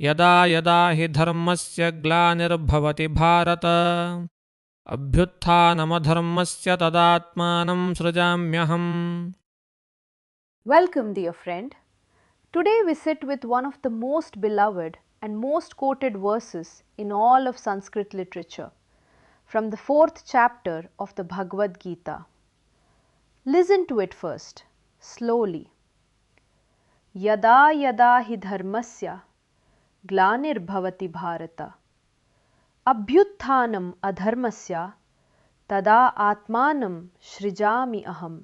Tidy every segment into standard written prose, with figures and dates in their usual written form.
यदा यदा हि धर्मस्य ग्लानिर्भवति Bharat अभ्युत्थानमधर्मस्य तदात्मानं सृजाम्यहम्. Welcome, dear friend. Today we sit with one of the most beloved and most quoted verses in all of Sanskrit literature, from the 4th chapter of the Bhagavad Gita. Listen to it first, slowly. Yadaa-Tadaa hi dharmasya glaanirbhavati bharata abhyutthanam adharmasya tada atmanam srijami aham.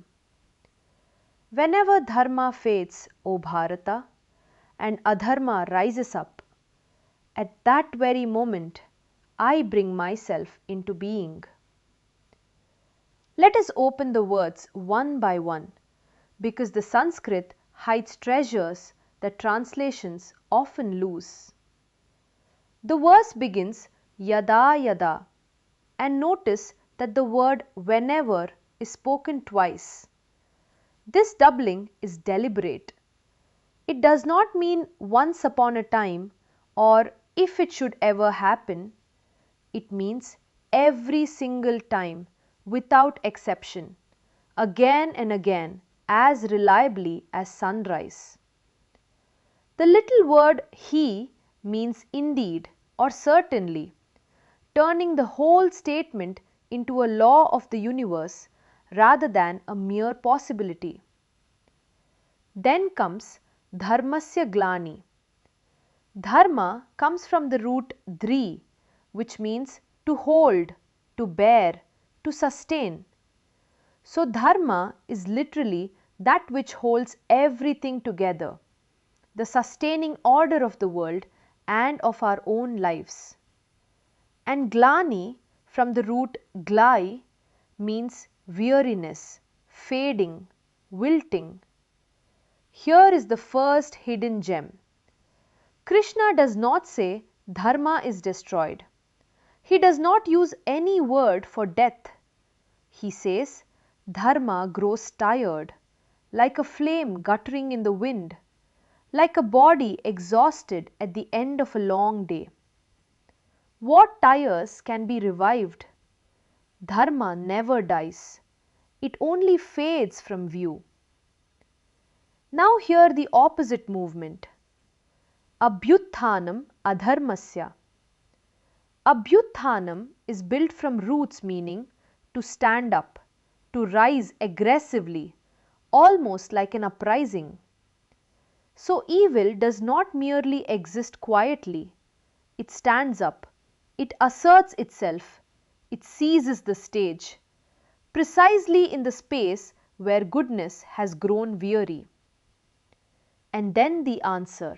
Whenever dharma fades, O Bharata, and adharma rises up, at that very moment I bring myself into being. Let us open the words one by one, because the Sanskrit hides treasures that translations often lose. The verse begins Yadaa-Tadaa, and notice that the word whenever is spoken twice. This doubling is deliberate. It does not mean once upon a time or if it should ever happen. It means every single time, without exception, again and again, as reliably as sunrise. The little word he means indeed or certainly, turning the whole statement into a law of the universe rather than a mere possibility. Then comes Dharmasya glaani. Dharma comes from the root dri, which means to hold, to bear, to sustain. So dharma is literally that which holds everything together, the sustaining order of the world and of our own lives. And glaani from the root glai means weariness, fading, wilting. Here is the first hidden gem. Krishna does not say dharma is destroyed. He does not use any word for death. He says dharma grows tired, like a flame guttering in the wind, like a body exhausted at the end of a long day. What tires can be revived? Dharma never dies. It only fades from view. Now hear the opposite movement. Abhyutthanam adharmasya. Abhyutthanam is built from roots meaning to stand up, to rise aggressively, almost like an uprising. So evil does not merely exist quietly. It stands up, it asserts itself, it seizes the stage, precisely in the space where goodness has grown weary. And then the answer,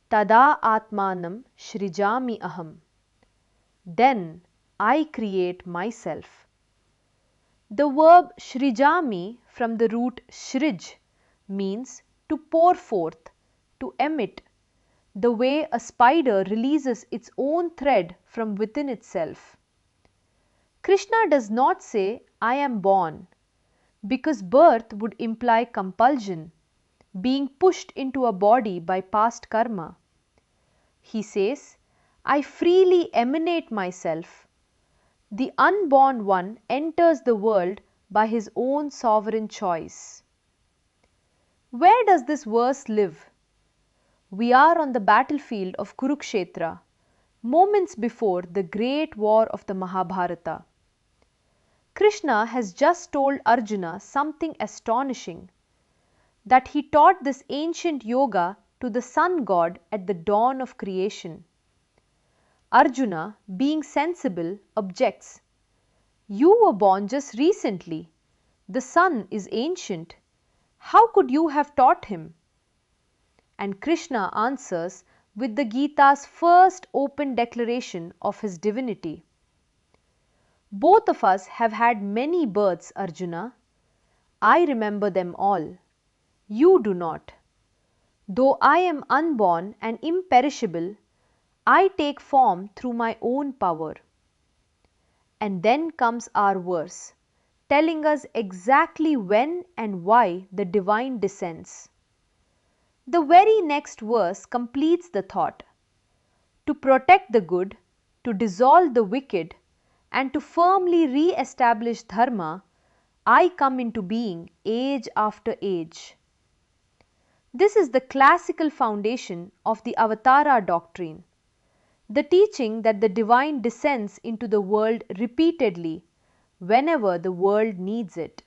Tada Atmanam Shrijami Aham. Then I create myself. The verb Shrijami from the root Shrij means to pour forth, to emit, the way a spider releases its own thread from within itself. Krishna does not say, I am born, because birth would imply compulsion, being pushed into a body by past karma. He says, I freely emanate myself. The unborn one enters the world by his own sovereign choice. Where does this verse live? We are on the battlefield of Kurukshetra, moments before the great war of the Mahabharata. Krishna has just told Arjuna something astonishing, that he taught this ancient yoga to the sun god at the dawn of creation. Arjuna, being sensible, objects, You were born just recently. The sun is ancient. How could you have taught him? And Krishna answers with the Gita's first open declaration of his divinity. Both of us have had many births, Arjuna. I remember them all. You do not. Though I am unborn and imperishable, I take form through my own power. And then comes our verse, telling us exactly when and why the divine descends. The very next verse completes the thought. to protect the good, to dissolve the wicked, and to firmly re-establish Dharma, I come into being age after age. This is the classical foundation of the Avatara doctrine, the teaching that the divine descends into the world repeatedly whenever the world needs it.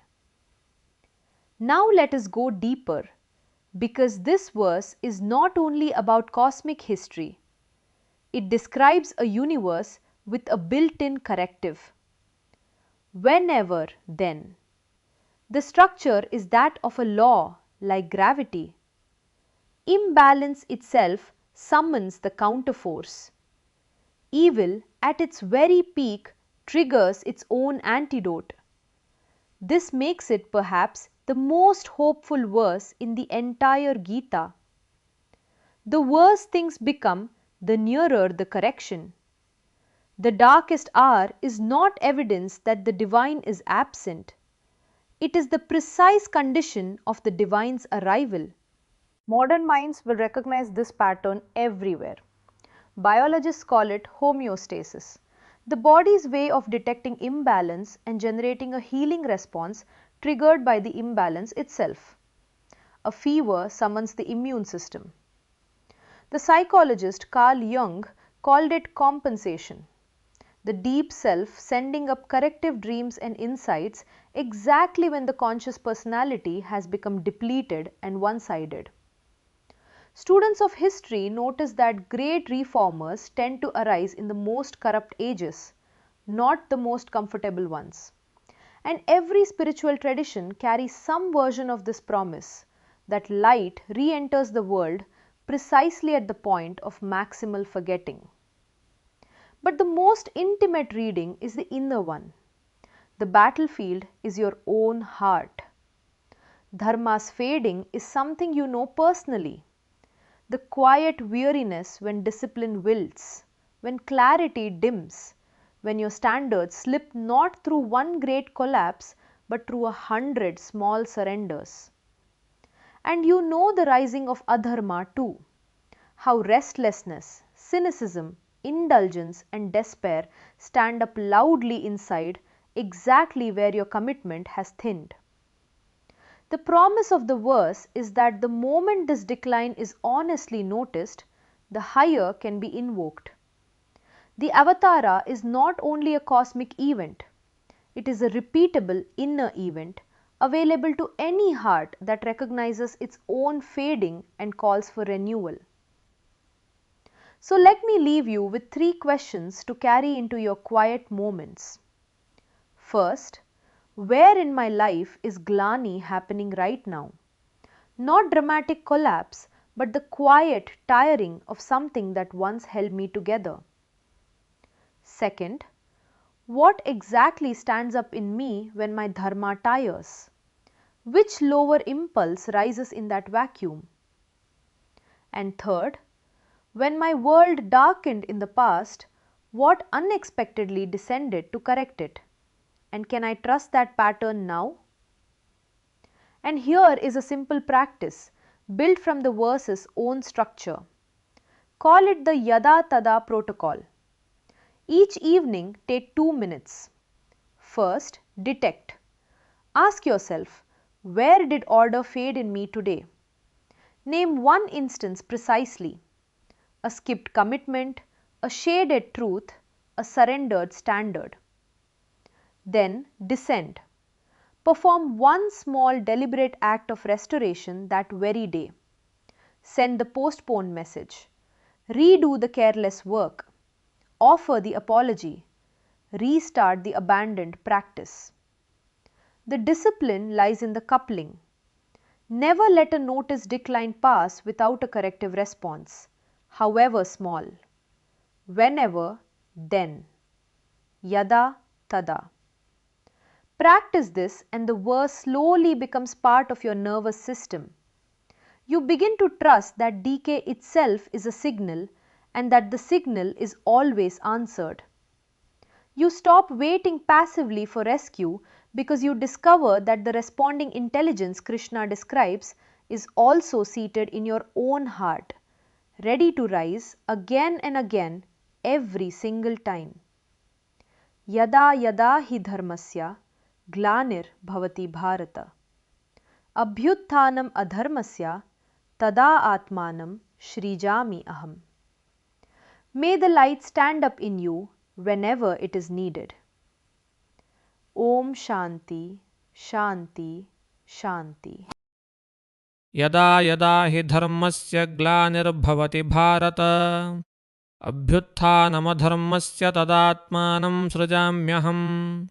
Now let us go deeper, because this verse is not only about cosmic history. It describes a universe with a built-in corrective. Whenever, then. The structure is that of a law like gravity. Imbalance itself summons the counterforce. Evil at its very peak triggers its own antidote. This makes it perhaps the most hopeful verse in the entire Gita. The worse things become, the nearer the correction. The darkest hour is not evidence that the divine is absent. It is the precise condition of the divine's arrival. Modern minds will recognize this pattern everywhere. Biologists call it homeostasis, the body's way of detecting imbalance and generating a healing response triggered by the imbalance itself. A fever summons the immune system. The psychologist Carl Jung called it compensation, the deep self sending up corrective dreams and insights exactly when the conscious personality has become depleted and one-sided. Students of history notice that great reformers tend to arise in the most corrupt ages, not the most comfortable ones. And every spiritual tradition carries some version of this promise that light re-enters the world precisely at the point of maximal forgetting. But the most intimate reading is the inner one. The battlefield is your own heart. Dharma's fading is something you know personally. The quiet weariness when discipline wilts, when clarity dims, when your standards slip not through one great collapse but through 100 small surrenders. And you know the rising of adharma too, how restlessness, cynicism, indulgence and despair stand up loudly inside exactly where your commitment has thinned. The promise of the verse is that the moment this decline is honestly noticed, the higher can be invoked. The Avatara is not only a cosmic event, it is a repeatable inner event available to any heart that recognizes its own fading and calls for renewal. So let me leave you with 3 questions to carry into your quiet moments. First, where in my life is glaani happening right now? Not dramatic collapse, but the quiet tiring of something that once held me together. Second, what exactly stands up in me when my dharma tires? Which lower impulse rises in that vacuum? And third, when my world darkened in the past, what unexpectedly descended to correct it? And can I trust that pattern now? And here is a simple practice built from the verse's own structure. Call it the Yadaa-Tadaa Protocol. Each evening take 2 minutes. First, detect. Ask yourself, where did order fade in me today? Name one instance precisely. A skipped commitment, a shaded truth, a surrendered standard. Then descend. Perform one small deliberate act of restoration that very day. Send the postponed message. Redo the careless work. Offer the apology. Restart the abandoned practice. The discipline lies in the coupling. Never let a notice decline pass without a corrective response, however small. Whenever, then. Yadaa-Tadaa. Practice this and the verse slowly becomes part of your nervous system. You begin to trust that decay itself is a signal and that the signal is always answered. You stop waiting passively for rescue because you discover that the responding intelligence Krishna describes is also seated in your own heart, ready to rise again and again every single time. Yada yada hi dharmasya glanir bhavati bharata. Abhyutthanam adharmasya tada atmanam shrijami aham. May the light stand up in you whenever it is needed. Om Shanti, Shanti, Shanti. यदा यदा हि धर्मस्य ग्लानिर्भवति भारत अभ्युत्थानमधर्मस्य तदात्मानं सृजाम्यहम्